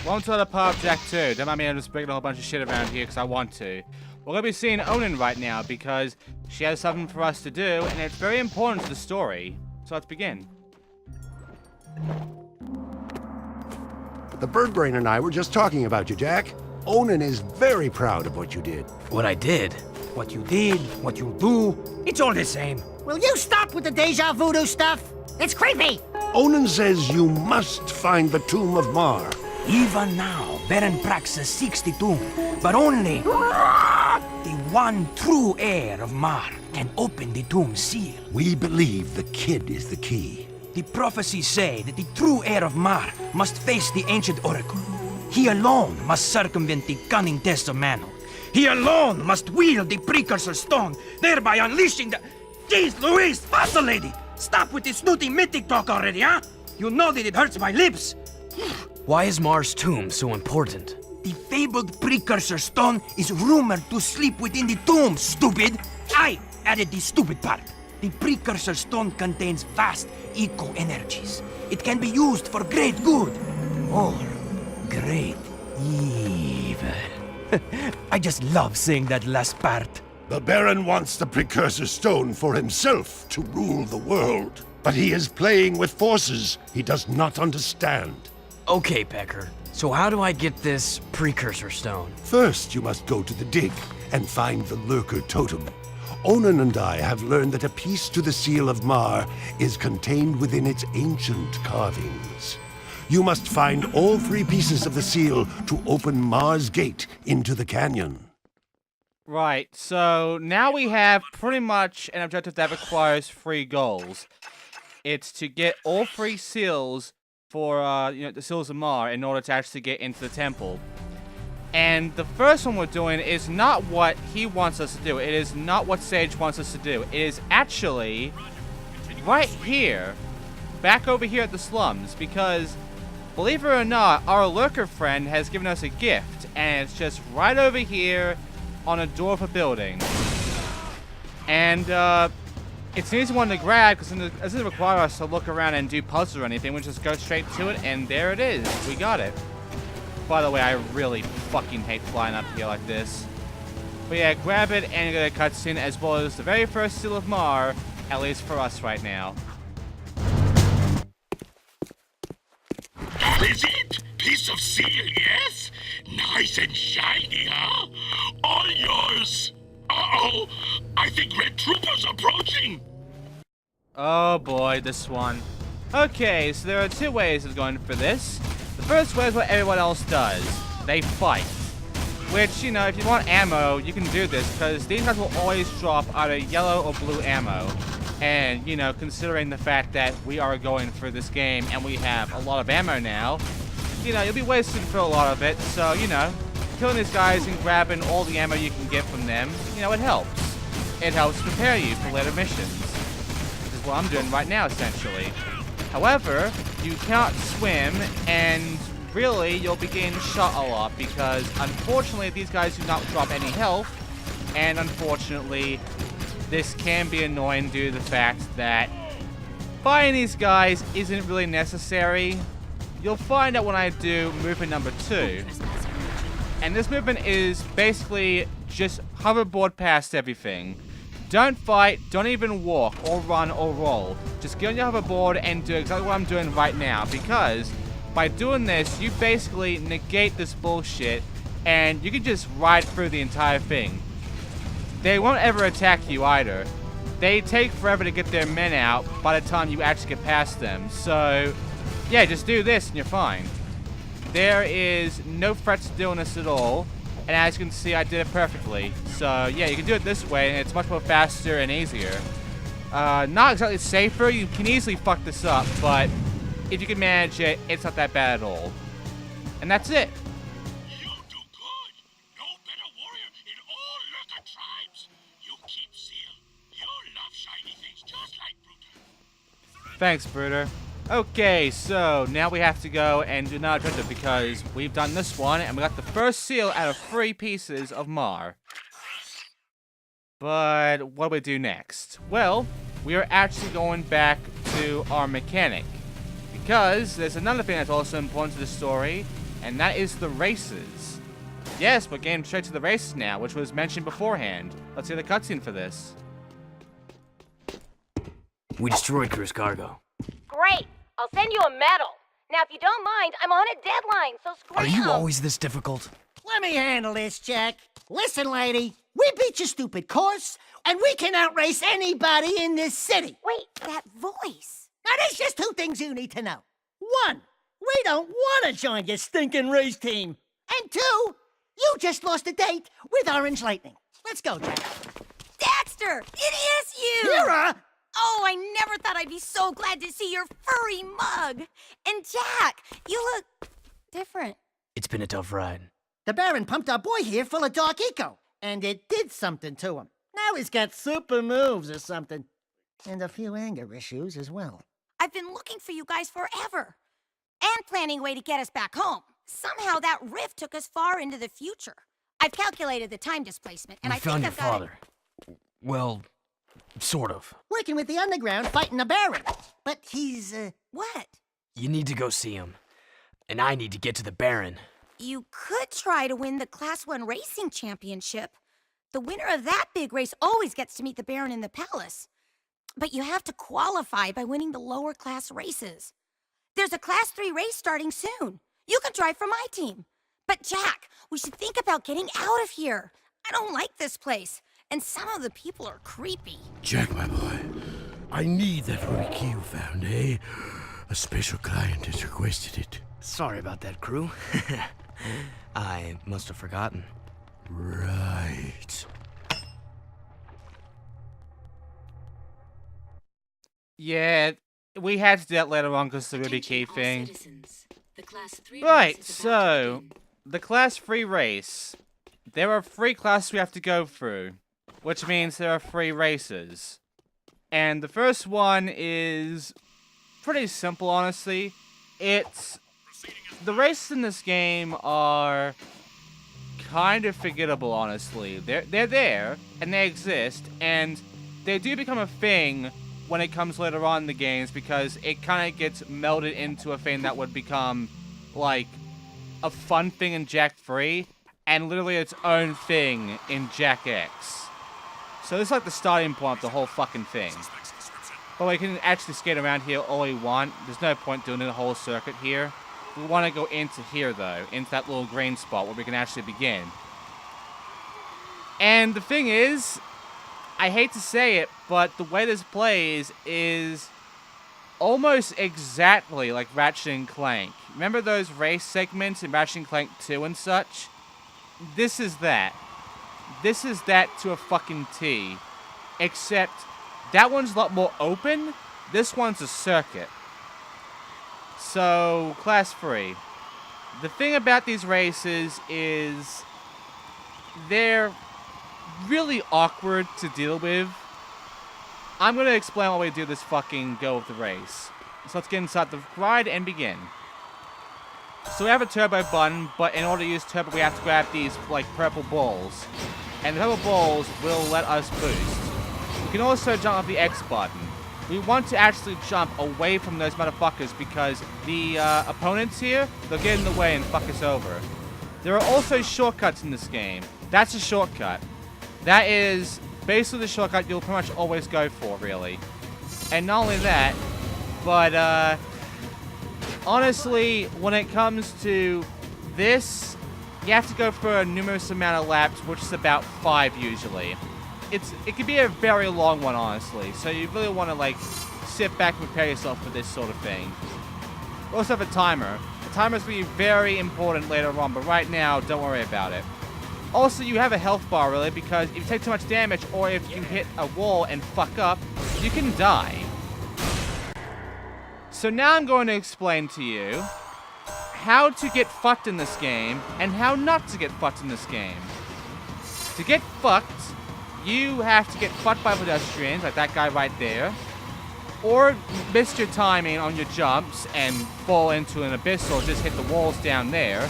Welcome to another part of Jack 2. Don't mind me, I'm just breaking a whole bunch of shit around here because I want to. We're going to be seeing Onan right now because she has something for us to do, and it's very important to the story. So let's begin. The Bird Brain and I were just talking about you, Jack. Onan is very proud of what you did. What I did, what you did, what you do, it's all the same. Will you stop with the deja voodoo stuff? It's creepy! Onan says you must find the Tomb of Mar. Even now, Baron Praxis seeks the tomb, but only the one true heir of Mar can open the tomb seal. We believe the kid is the key. The prophecies say that the true heir of Mar must face the ancient oracle. He alone must circumvent the cunning tests of manhood. He alone must wield the precursor stone, thereby unleashing the... Jeez Louise, faster lady! Stop with this snooty mythic talk already, huh? You know that it hurts my lips. Why is Mar's tomb so important? The fabled precursor stone is rumored to sleep within the tomb, stupid! I added the stupid part. The precursor stone contains vast eco-energies. It can be used for great good, or great evil. I just love saying that last part. The Baron wants the precursor stone for himself to rule the world. But he is playing with forces he does not understand. Okay, Pecker. So how do I get this precursor stone? First, you must go to the dig and find the Lurker Totem. Onan and I have learned that a piece to the Seal of Mar is contained within its ancient carvings. You must find all 3 pieces of the seal to open Mar's gate into the canyon. Right, so now we have pretty much an objective that requires 3 goals. It's to get all 3 seals for, the Seals of Mar in order to actually get into the temple. And the first one we're doing is not what he wants us to do. It is not what Sage wants us to do. It is actually right here, back over here at the slums, because, believe it or not, our lurker friend has given us a gift, and it's just right over here on a door of a building. And, it's an easy one to grab because it doesn't require us to look around and do puzzles or anything. We just go straight to it, and there it is. We got it. By the way, I really fucking hate flying up here like this. But yeah, grab it and get a cutscene as well as the very first Seal of Mar, at least for us right now. That is it! Piece of seal, yes? Nice and shiny, huh? All yours! Uh-oh! I think Red Trooper's approaching! Oh boy, this one. Okay, so there are 2 ways of going for this. The first way is what everyone else does. They fight. Which, if you want ammo, you can do this, because these guys will always drop either yellow or blue ammo. And, considering the fact that we are going for this game and we have a lot of ammo now, you'll be wasting for a lot of it, so, killing these guys and grabbing all the ammo you can get from them, it helps. It helps prepare you for later missions. This is what I'm doing right now, essentially. However, you cannot swim, and really, you'll be getting shot a lot, because unfortunately, these guys do not drop any health, and unfortunately, this can be annoying due to the fact that fighting these guys isn't really necessary. You'll find out when I do movement number 2. And this movement is basically just hoverboard past everything. Don't fight, don't even walk, or run, or roll. Just get on your hoverboard and do exactly what I'm doing right now, because by doing this, you basically negate this bullshit, and you can just ride through the entire thing. They won't ever attack you either. They take forever to get their men out by the time you actually get past them, so yeah, just do this and you're fine. There is no threat to doing this at all, and as you can see, I did it perfectly. So yeah, you can do it this way, and it's much more faster and easier. Not exactly safer, you can easily fuck this up, but if you can manage it, it's not that bad at all. And that's it. You do good! No better warrior in all lurker tribes! You keep seal. You love shiny things just like Brutus. Thanks, Bruder. Okay, so now we have to go and do another objective because we've done this one and we got the first seal out of 3 pieces of Mar. But what do we do next? Well, we are actually going back to our mechanic because there's another thing that's also important to the story, and that is the races. Yes, we're getting straight to the races now, which was mentioned beforehand. Let's see the cutscene for this. We destroyed Crew's cargo. Great! I'll send you a medal. Now, if you don't mind, I'm on a deadline, so Are scram! you always this difficult? Let me handle this, Jack. Listen, lady, we beat your stupid course, and we can outrace anybody in this city. Wait, that voice. Now, there's just two things you need to know. One, we don't want to join your stinking race team. And two, you just lost a date with Orange Lightning. Let's go, Jack. Daxter! It is you! Mira! Oh, I never thought I'd be so glad to see your furry mug. And Jack, you look different. It's been a tough ride. The Baron pumped our boy here full of dark eco, and it did something to him. Now he's got super moves or something. And a few anger issues as well. I've been looking for you guys forever. And planning a way to get us back home. Somehow that rift took us far into the future. I've calculated the time displacement, and We I found think your I've got father. Well, sort of. Working with the underground, fighting the Baron. But he's, What? You need to go see him. And I need to get to the Baron. You could try to win the Class 1 Racing Championship. The winner of that big race always gets to meet the Baron in the palace. But you have to qualify by winning the lower class races. There's a Class 3 race starting soon. You can drive for my team. But Jack, we should think about getting out of here. I don't like this place, and some of the people are creepy. Jack, my boy, I need that holy key you found, eh? A special client has requested it. Sorry about that, Crew. I must have forgotten. Right. Yeah, we had to do that later on because of the Ruby Key thing. Right, so, the Class 3 race. There are 3 classes we have to go through, which means there are 3 races. And the first one is pretty simple, honestly. The races in this game are kind of forgettable, honestly. They're there, and they exist, and they do become a thing when it comes later on in the games, because it kind of gets melded into a thing that would become, like, a fun thing in Jak 3, and literally its own thing in Jak X. So this is like the starting point of the whole fucking thing. But we can actually skate around here all we want. There's no point doing the whole circuit here. We want to go into here, though, into that little green spot where we can actually begin. And the thing is, I hate to say it, but the way this plays is almost exactly like Ratchet and Clank. Remember those race segments in Ratchet and Clank 2 and such? This is that. This is that to a fucking T. Except that one's a lot more open. This one's a circuit. So, Class 3. The thing about these races is they're really awkward to deal with. I'm going to explain why we do this fucking go of the race. So let's get inside the ride and begin. So we have a turbo button, but in order to use turbo we have to grab these like purple balls. And the purple balls will let us boost. We can also jump off the X button. We want to actually jump away from those motherfuckers because the opponents here, they'll get in the way and fuck us over. There are also shortcuts in this game. That's a shortcut. That is basically the shortcut you'll pretty much always go for, really. And not only that, but honestly, when it comes to this, you have to go for a numerous amount of laps, which is about 5 usually. It could be a very long one, honestly, so you really want to, like, sit back and prepare yourself for this sort of thing. We also have a timer. The timer's going to be very important later on, but right now, don't worry about it. Also, you have a health bar, really, because if you take too much damage, or if you hit a wall and fuck up, you can die. So now I'm going to explain to you how to get fucked in this game, and how not to get fucked in this game. To get fucked, you have to get fucked by pedestrians, like that guy right there, or miss your timing on your jumps and fall into an abyss or just hit the walls down there,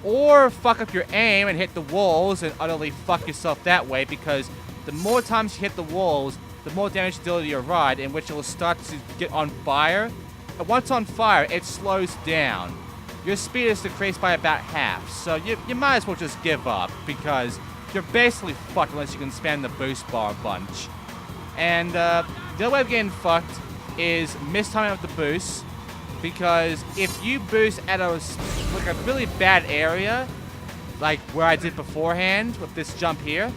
or fuck up your aim and hit the walls and utterly fuck yourself that way, because the more times you hit the walls, the more damage you deal to your ride, in which it will start to get on fire. And once on fire, it slows down. your speed is decreased by about half. So you might as well just give up, because you're basically fucked unless you can spam the boost bar a bunch. And the other way of getting fucked is mistiming up the boost, because if you boost at a really bad area, like where I did beforehand with this jump here,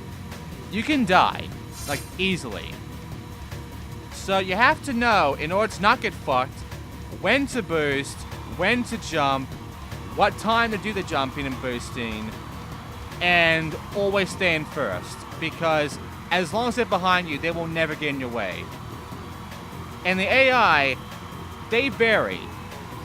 you can die, like, easily. So you have to know, in order to not get fucked, when to boost, when to jump, what time to do the jumping and boosting, and always stay in first, because as long as they're behind you, they will never get in your way. And the AI, they vary.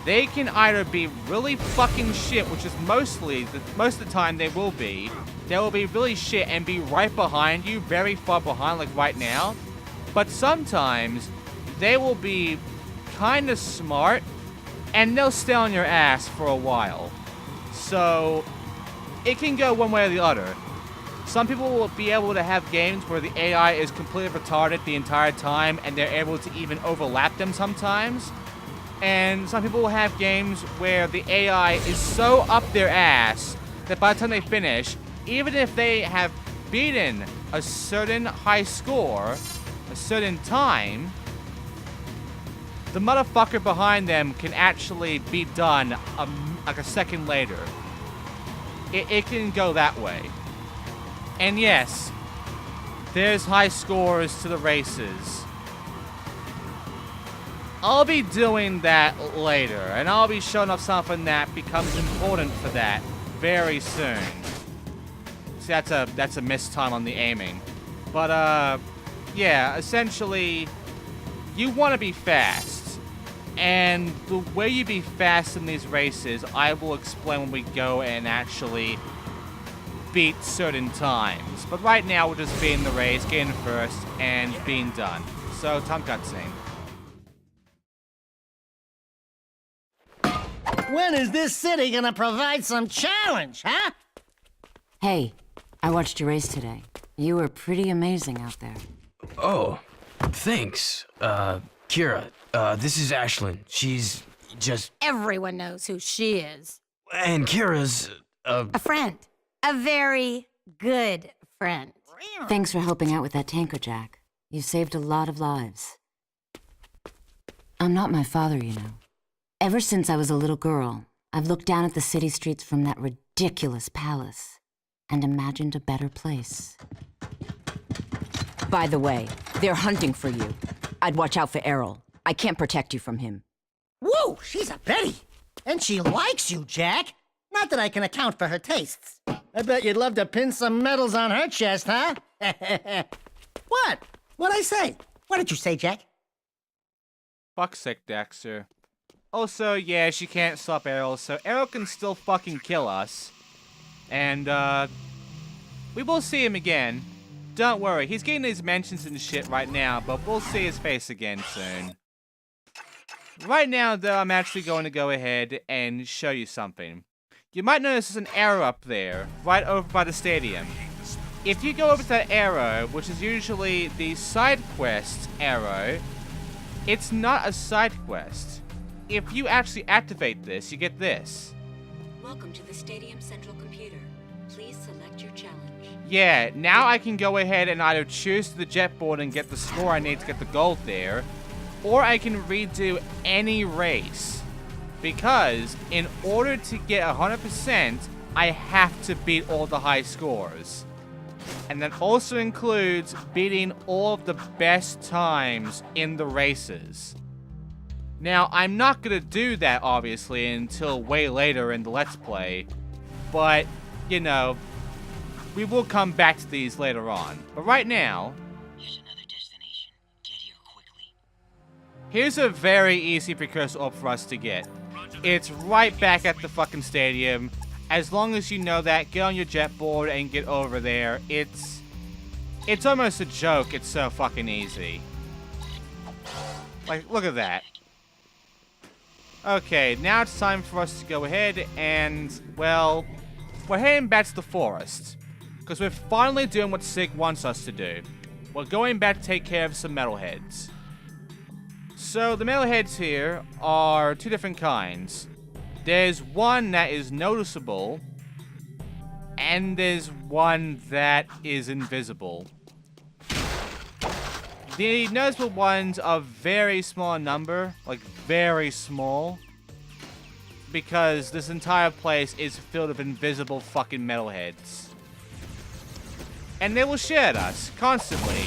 They can either be really fucking shit, which is most of the time they will be. They will be really shit and be right behind you, very far behind, like right now. But sometimes they will be kind of smart, and they'll stay on your ass for a while. So it can go one way or the other. Some people will be able to have games where the AI is completely retarded the entire time, and they're able to even overlap them sometimes. And some people will have games where the AI is so up their ass that by the time they finish, even if they have beaten a certain high score, a certain time, the motherfucker behind them can actually be done like a second later. It can go that way. And yes, there's high scores to the races. I'll be doing that later, and I'll be showing off something that becomes important for that very soon. See, that's a missed time on the aiming. But, yeah, essentially, you want to be fast. And the way you be fast in these races, I will explain when we go and actually beat certain times. But right now, we're just beating the race, getting first, and being done. So, time cutscene. When is this city gonna provide some challenge, huh? Hey, I watched your race today. You were pretty amazing out there. Oh, thanks. Kira, this is Ashlyn. She's just... Everyone knows who she is. And Kira's, A friend. A very good friend. Thanks for helping out with that tanker, Jack. You saved a lot of lives. I'm not my father, you know. Ever since I was a little girl, I've looked down at the city streets from that ridiculous palace and imagined a better place. By the way, they're hunting for you. I'd watch out for Errol. I can't protect you from him. Whoa, she's a Betty. And she likes you, Jack. Not that I can account for her tastes. I bet you'd love to pin some medals on her chest, huh? What? What'd I say? What did you say, Jack? Fuck's sake, Daxter. Also, yeah, she can't stop Errol, so Errol can still fucking kill us. And, we will see him again. Don't worry, he's getting these mentions and shit right now, but we'll see his face again soon. Right now, though, I'm actually going to go ahead and show you something. You might notice there's an arrow up there, right over by the stadium. If you go over to that arrow, which is usually the side quest arrow, it's not a side quest. If you actually activate this, you get this. Welcome to the Stadium Central Computer. Please select your challenge. Yeah, now I can go ahead and either choose the jet board and get the score I need to get the gold there, or I can redo any race. Because in order to get 100%, I have to beat all the high scores. And that also includes beating all of the best times in the races. Now, I'm not going to do that, obviously, until way later in the Let's Play. But, you know, we will come back to these later on. But right now, Here's another destination. Get here quickly. here's a very easy precursor up for us to get. It's right back at the fucking stadium. As long as you know that, get on your jet board and get over there. It's almost a joke. It's so fucking easy. Like, look at that. Okay, now it's time for us to go ahead and, well, we're heading back to the forest. Because we're finally doing what Sig wants us to do. We're going back to take care of some metalheads. So, the metalheads here are two different kinds. There's one that is noticeable, and there's one that is invisible. The noticeable ones are very small in number, like very small, because this entire place is filled with invisible fucking metalheads. And they will share at us, constantly.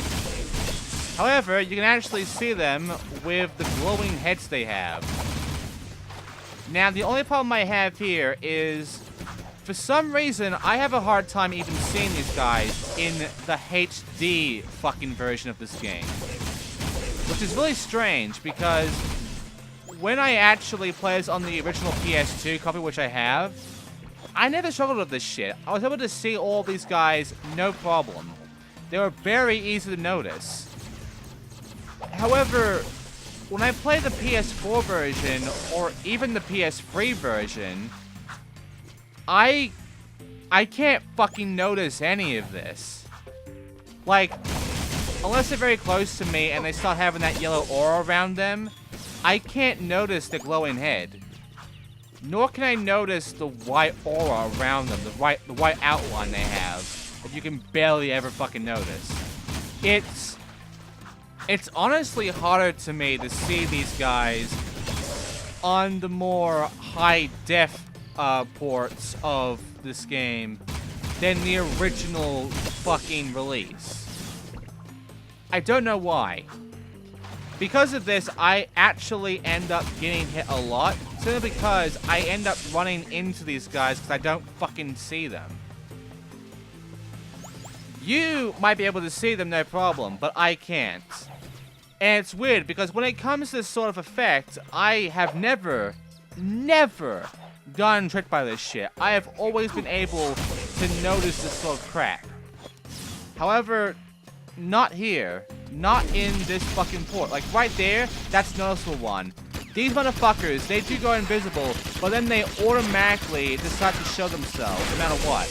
However, you can actually see them with the glowing heads they have. Now, the only problem I have here is, for some reason, I have a hard time even seeing these guys in the HD fucking version of this game. Which is really strange, because when I actually play this on the original PS2 copy, which I have, I never struggled with this shit. I was able to see all these guys no problem. They were very easy to notice. However, when I play the PS4 version, or even the PS3 version, I can't fucking notice any of this. Like, unless they're very close to me and they start having that yellow aura around them, I can't notice the glowing head. Nor can I notice the white aura around them, the white outline they have, that you can barely ever fucking notice. It's honestly harder to me to see these guys on the more high-def ports of this game than the original fucking release. I don't know why. Because of this, I actually end up getting hit a lot, simply because I end up running into these guys because I don't fucking see them. You might be able to see them no problem, but I can't. And it's weird, because when it comes to this sort of effect, I have never gotten tricked by this shit. I have always been able to notice this sort of crap. However, not here. Not in this fucking port. Like, right there, that's noticeable one. These motherfuckers, they do go invisible, but then they automatically decide to show themselves, no matter what.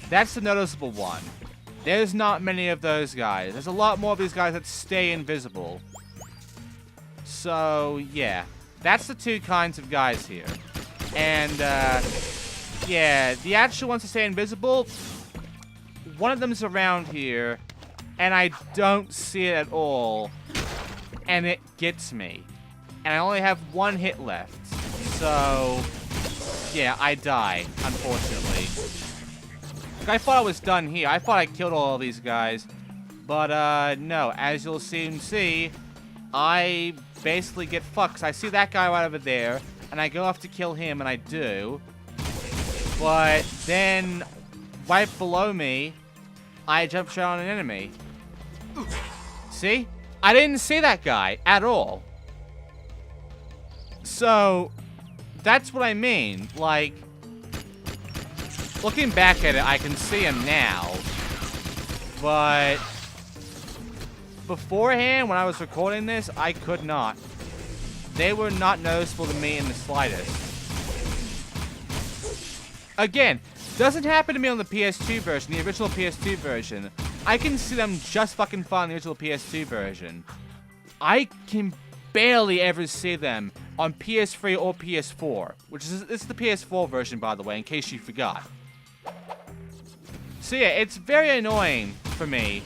That's the noticeable one. There's not many of those guys. There's a lot more of these guys that stay invisible. So, yeah. That's the two kinds of guys here. And, yeah, the actual ones that stay invisible, one of them is around here, and I don't see it at all, and it gets me. And I only have one hit left. So, yeah, I die, unfortunately. I thought I was done here. I thought I killed all of these guys. But, no. As you'll soon see, I basically get fucked. 'Cause I see that guy right over there, and I go off to kill him, and I do. But then, right below me, I jump shot on an enemy. See? I didn't see that guy at all. So, that's what I mean. Like, looking back at it, I can see him now. But beforehand, when I was recording this, I could not. They were not noticeable to me in the slightest. Again, doesn't happen to me on the PS2 version, the original PS2 version. I can see them just fucking fine in the original PS2 version. I can barely ever see them on PS3 or PS4, this is the PS4 version, by the way, in case you forgot. So yeah, it's very annoying for me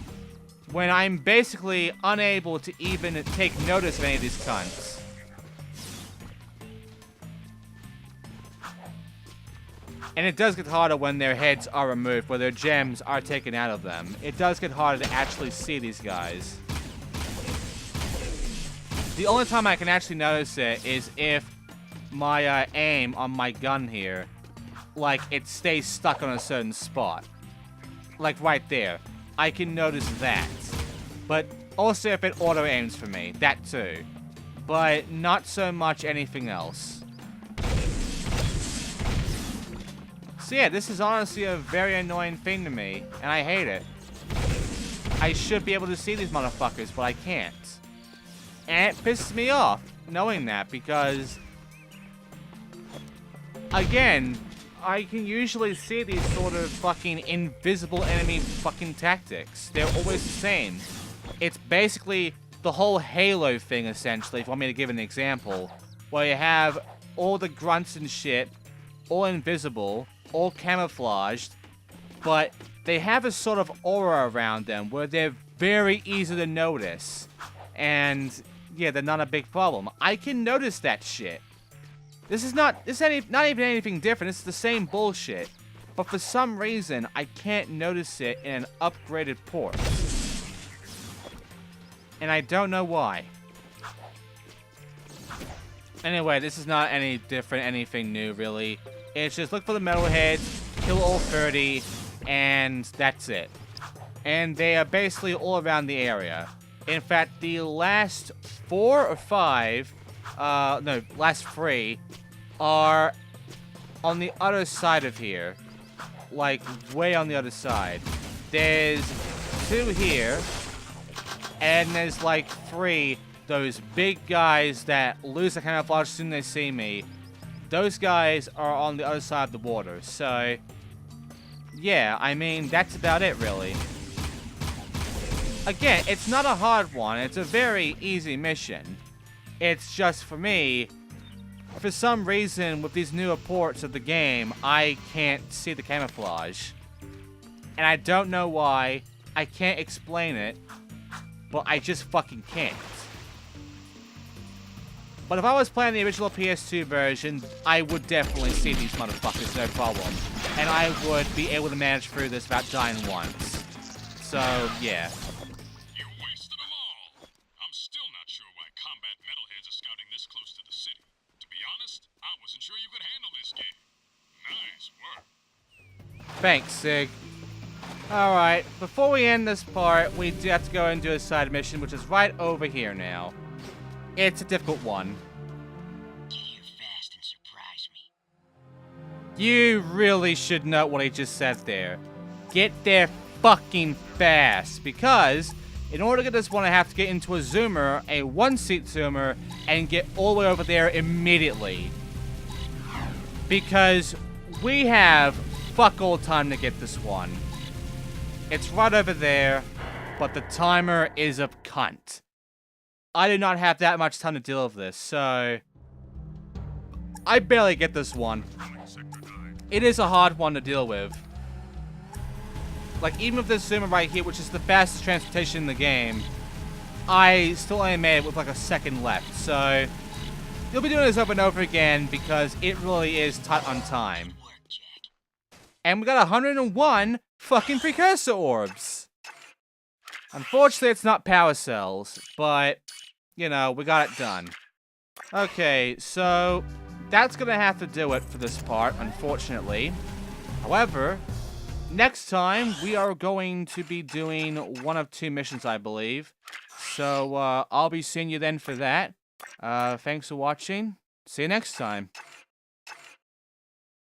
when I'm basically unable to even take notice of any of these cunts. And it does get harder when their heads are removed, where their gems are taken out of them. It does get harder to actually see these guys. The only time I can actually notice it is if my aim on my gun here, like, it stays stuck on a certain spot. Like right there. I can notice that. But also if it auto-aims for me. That too. But not so much anything else. So yeah, this is honestly a very annoying thing to me, and I hate it. I should be able to see these motherfuckers, but I can't. And it pisses me off, knowing that, because, again, I can usually see these sort of fucking invisible enemy fucking tactics. They're always the same. It's basically the whole Halo thing, essentially, if you want me to give an example, where you have all the grunts and shit, all invisible, all camouflaged, but they have a sort of aura around them where they're very easy to notice. And yeah, they're not a big problem. I can notice that shit. This is not even anything different. It's the same bullshit. But for some reason, I can't notice it in an upgraded port. And I don't know why. Anyway, this is not any different, anything new, really. It's just look for the metalheads, kill all 30, and that's it. And they are basically all around the area. In fact, the last 4 or 5, no, last 3, are on the other side of here. Like, way on the other side. There's 2 here, and there's like 3, those big guys that lose the camouflage as soon as they see me. Those guys are on the other side of the water, so yeah, I mean, that's about it, really. Again, it's not a hard one. It's a very easy mission. It's just, for me, for some reason, with these newer ports of the game, I can't see the camouflage. And I don't know why. I can't explain it. But I just fucking can't. But if I was playing the original PS2 version, I would definitely see these motherfuckers, no problem. And I would be able to manage through this without dying once. So, yeah. You wasted them all. I'm still not sure why combat metalheads are scouting this close to the city. To be honest, I wasn't sure you could handle this game. Nice work. Thanks, Sig. Alright, before we end this part, we do have to go and do a side mission, which is right over here now. It's a difficult one. Get here fast and surprise me. You really should know what he just said there. Get there fucking fast, because in order to get this one, I have to get into a zoomer, a one-seat zoomer, and get all the way over there immediately. Because we have fuck all time to get this one. It's right over there, but the timer is a cunt. I do not have that much time to deal with this, so I barely get this one. It is a hard one to deal with. Like, even with this zoomer right here, which is the fastest transportation in the game, I still only made it with like a second left, so you'll be doing this over and over again because it really is tight on time. And we got 101 fucking precursor orbs. Unfortunately, it's not power cells, but, you know, we got it done. Okay, so that's gonna have to do it for this part, unfortunately. However, next time we are going to be doing one of 2 missions, I believe. So, I'll be seeing you then for that. Thanks for watching. See you next time.